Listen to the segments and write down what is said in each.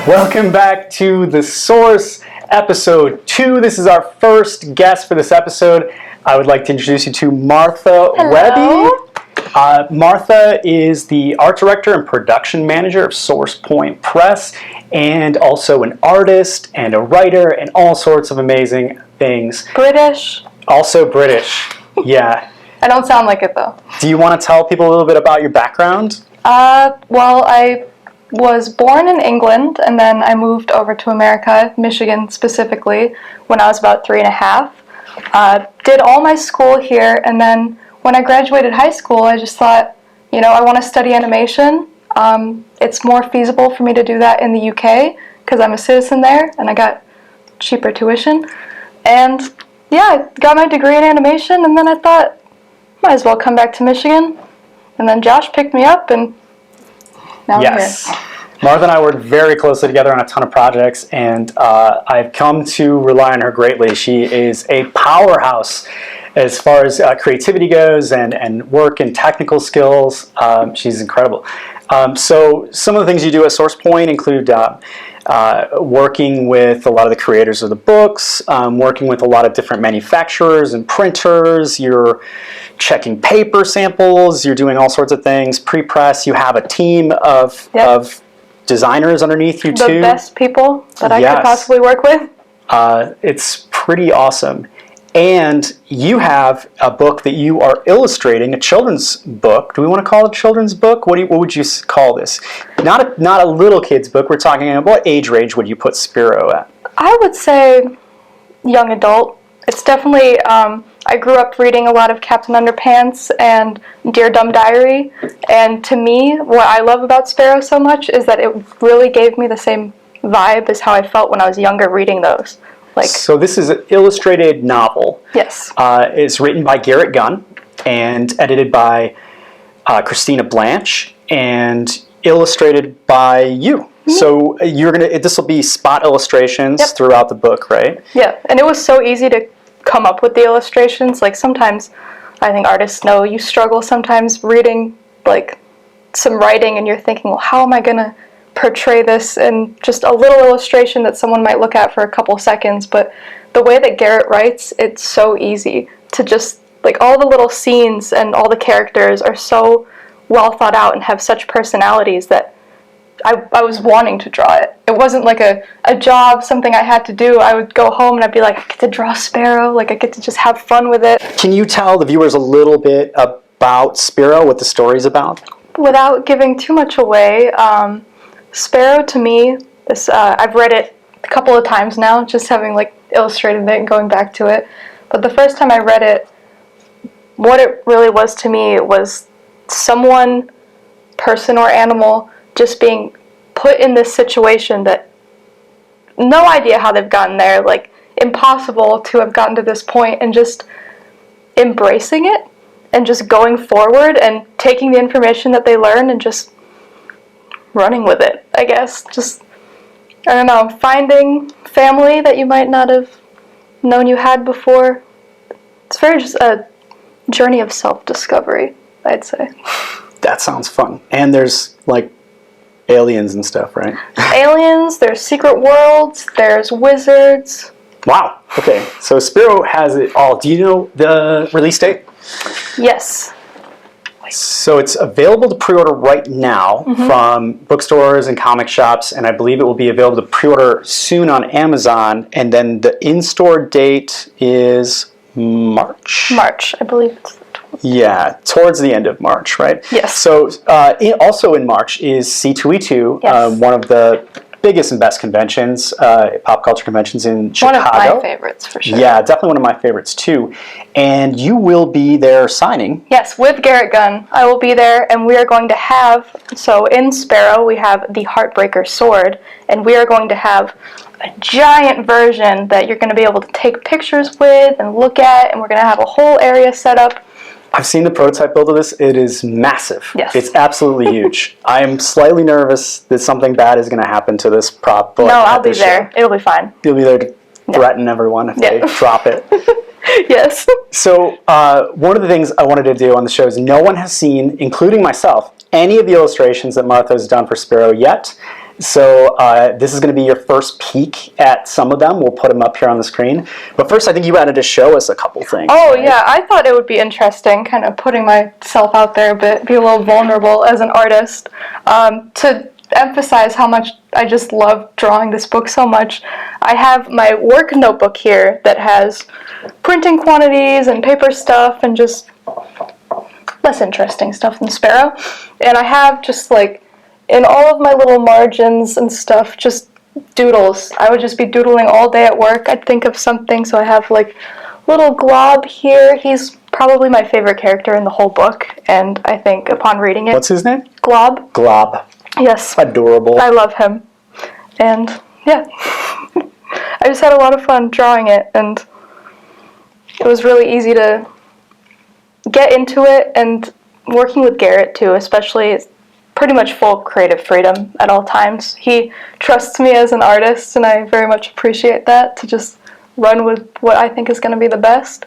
Welcome back to The Source, episode 2. This is our first guest for this episode. I would like to introduce you to Martha Webby. Martha is the art director and production manager of Source Point Press, and also an artist and a writer and all sorts of amazing things. British. Also British, yeah. I don't sound like it though. Do you want to tell people a little bit about your background? Well, I was born in England, and then I moved over to America, Michigan specifically, when I was about 3.5. Did all my school here, and then when I graduated high school, I just thought, I want to study animation. It's more feasible for me to do that in the UK, because I'm a citizen there, and I got cheaper tuition. And yeah, I got my degree in animation, and then I thought, might as well come back to Michigan. And then Josh picked me up, and now I'm here. Martha and I worked very closely together on a ton of projects, and I've come to rely on her greatly. She is a powerhouse as far as creativity goes and work and technical skills. She's incredible. So some of the things you do at Source Point include working with a lot of the creators of the books, working with a lot of different manufacturers and printers. You're checking paper samples. You're doing all sorts of things. Pre-press. You have a team of designers underneath you too. The best people that I could possibly work with. It's pretty awesome. And you have a book that you are illustrating, a children's book. Do we want to call it a children's book? What would you call this? Not a little kid's book. We're talking about what age range would you put Spero at? I would say young adult. It's definitely, I grew up reading a lot of Captain Underpants and Dear Dumb Diary. And to me, what I love about Spero so much is that it really gave me the same vibe as how I felt when I was younger reading those. So this is an illustrated novel. Yes. It's written by Garrett Gunn and edited by Christina Blanche and illustrated by you. Mm-hmm. So this will be spot illustrations throughout the book, right? Yeah, and it was so easy to come up with the illustrations. Sometimes, I think artists know you struggle sometimes reading some writing and you're thinking, well, how am I going to portray this in just a little illustration that someone might look at for a couple seconds. But the way that Garrett writes, it's so easy to just, all the little scenes and all the characters are so well thought out and have such personalities that I was wanting to draw it. It wasn't like a job, something I had to do. I would go home and I'd be like, I get to draw Spero, I get to just have fun with it. Can you tell the viewers a little bit about Spero, what the story's about? Without giving too much away, Spero, to me, I've read it a couple of times now, just having illustrated it and going back to it. But the first time I read it, what it really was to me was someone, person or animal, just being put in this situation that no idea how they've gotten there, impossible to have gotten to this point, and just embracing it and just going forward and taking the information that they learn and just running with it, I guess. Just, I don't know, finding family that you might not have known you had before. It's very just a journey of self-discovery, I'd say. That sounds fun. And there's, aliens and stuff, right? Aliens, there's secret worlds, there's wizards. Wow, okay. So Spero has it all. Do you know the release date? Yes. So it's available to pre-order right now from bookstores and comic shops, and I believe it will be available to pre-order soon on Amazon, and then the in-store date is March. March, I believe it's the 12th. Yeah, towards the end of March, right? Yes. So also in March is C2E2, one of the biggest and best conventions, pop culture conventions in Chicago. One of my favorites, for sure. Yeah, definitely one of my favorites, too. And you will be there signing. Yes, with Garrett Gunn. I will be there, and we are going to have, so in Spero, we have the Heartbreaker sword, and we are going to have a giant version that you're going to be able to take pictures with and look at, and we're going to have a whole area set up. I've seen the prototype build of this. It is massive. Yes. It's absolutely huge. I am slightly nervous that something bad is going to happen to this prop. No, I'll be there. It'll be fine. You'll be there to threaten everyone if they drop it. Yes. So one of the things I wanted to do on the show is no one has seen, including myself, any of the illustrations that Martha has done for Spero yet. So this is going to be your first peek at some of them. We'll put them up here on the screen. But first, I think you wanted to show us a couple things. Oh, right? yeah. I thought it would be interesting, kind of putting myself out there a bit, be a little vulnerable as an artist, to emphasize how much I just love drawing this book so much. I have my work notebook here that has printing quantities and paper stuff and just less interesting stuff than Spero. And I have just like, in all of my little margins and stuff, just doodles. I would just be doodling all day at work. I'd think of something, so I have like little Glob here. He's probably my favorite character in the whole book, and I think upon reading it... What's his name? Glob. Glob. Yes. Adorable. I love him. And, yeah. I just had a lot of fun drawing it, and it was really easy to get into it, and working with Garrett, too, especially, is pretty much full creative freedom at all times. He trusts me as an artist, and I very much appreciate that, to just run with what I think is going to be the best.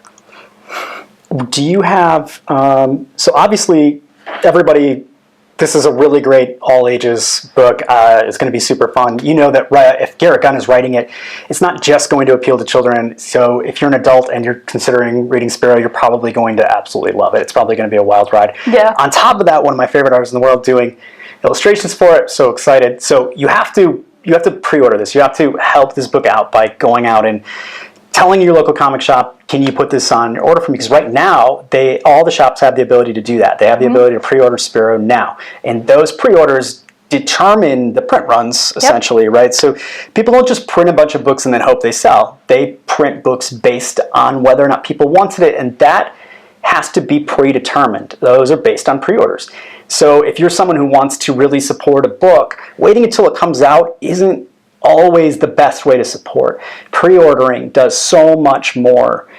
Do you have, so obviously everybody, this is a really great all-ages book. It's going to be super fun. You know that if Garrett Gunn is writing it, it's not just going to appeal to children. So if you're an adult and you're considering reading Spero, you're probably going to absolutely love it. It's probably going to be a wild ride. Yeah. On top of that, one of my favorite artists in the world doing illustrations for it. So excited. So you have to pre-order this. You have to help this book out by going out and telling your local comic shop, can you put this on your order for me? Because right now, all the shops have the ability to do that. They have the ability to pre-order Spero now. And those pre-orders determine the print runs, essentially, right? So people don't just print a bunch of books and then hope they sell. They print books based on whether or not people wanted it, and that has to be predetermined. Those are based on pre-orders. So if you're someone who wants to really support a book, waiting until it comes out isn't always the best way to support. Pre-ordering does so much more,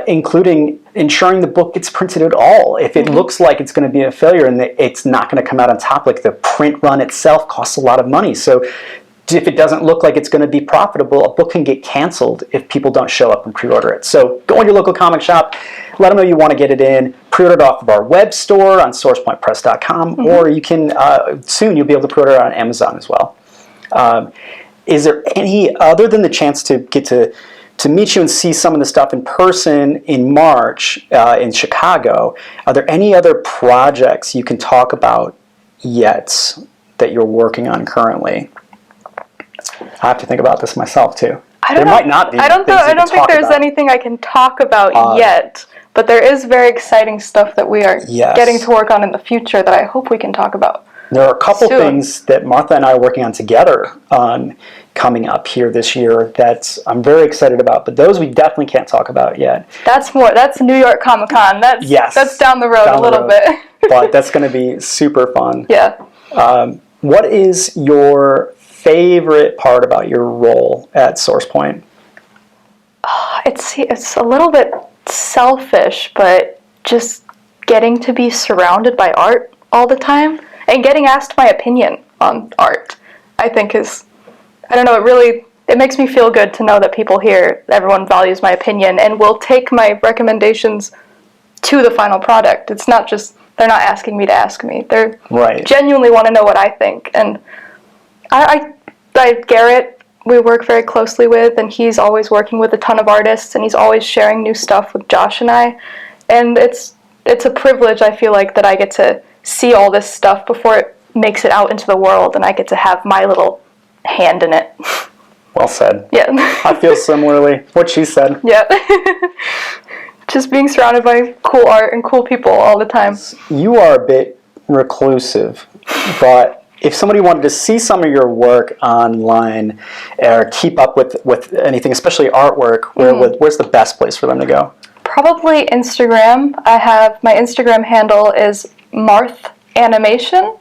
including ensuring the book gets printed at all. If it looks like it's going to be a failure and it's not going to come out on top, like the print run itself costs a lot of money. So if it doesn't look like it's going to be profitable, a book can get canceled if people don't show up and pre-order it. So go to your local comic shop, let them know you want to get it in, pre-order it off of our web store on sourcepointpress.com, or you can, soon you'll be able to pre-order it on Amazon as well. Is there any, other than the chance to get to meet you and see some of the stuff in person in March in Chicago, are there any other projects you can talk about yet that you're working on currently? I have to think about this myself too. There might not be. I don't think there's anything I can talk about yet, but there is very exciting stuff that we are getting to work on in the future that I hope we can talk about. There are a couple things that Martha and I are working on together coming up here this year that I'm very excited about, but those we definitely can't talk about yet. That's New York Comic Con. That's down the road a little bit. But that's going to be super fun. Yeah. What is your favorite part about your role at SourcePoint? It's a little bit selfish, but just getting to be surrounded by art all the time. And getting asked my opinion on art, I think is, I don't know, it makes me feel good to know that people here, everyone values my opinion and will take my recommendations to the final product. It's not just, they're not asking me to ask me. They genuinely want to know what I think. And Garrett, we work very closely with, and he's always working with a ton of artists, and he's always sharing new stuff with Josh and I. And it's a privilege, I feel like, that I get to see all this stuff before it makes it out into the world, and I get to have my little hand in it. Well said. Yeah. I feel similarly. What she said. Yeah. Just being surrounded by cool art and cool people all the time. You are a bit reclusive, but if somebody wanted to see some of your work online or keep up with anything, especially artwork, where's the best place for them to go? Probably Instagram. My Instagram handle is Marth Animation.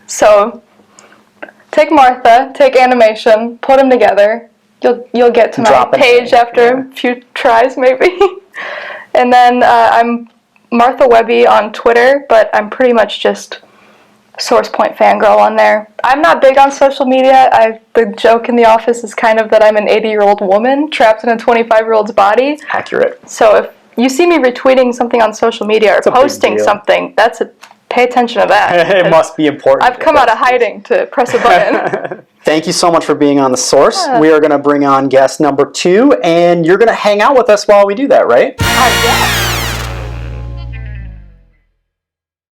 So take Martha, take animation, put them together. You'll get to my page after a few tries, maybe. And then I'm Martha Webby on Twitter, but I'm pretty much just Source Point fangirl on there. I'm not big on social media. The joke in the office is kind of that I'm an 80-year-old woman trapped in a 25-year-old's body. Accurate. So if you see me retweeting something on social media or posting something, pay attention to that. It must be important. I've come out of hiding to press a button. Thank you so much for being on The Source. Yeah. We are going to bring on guest number 2, and you're going to hang out with us while we do that, right? Yeah.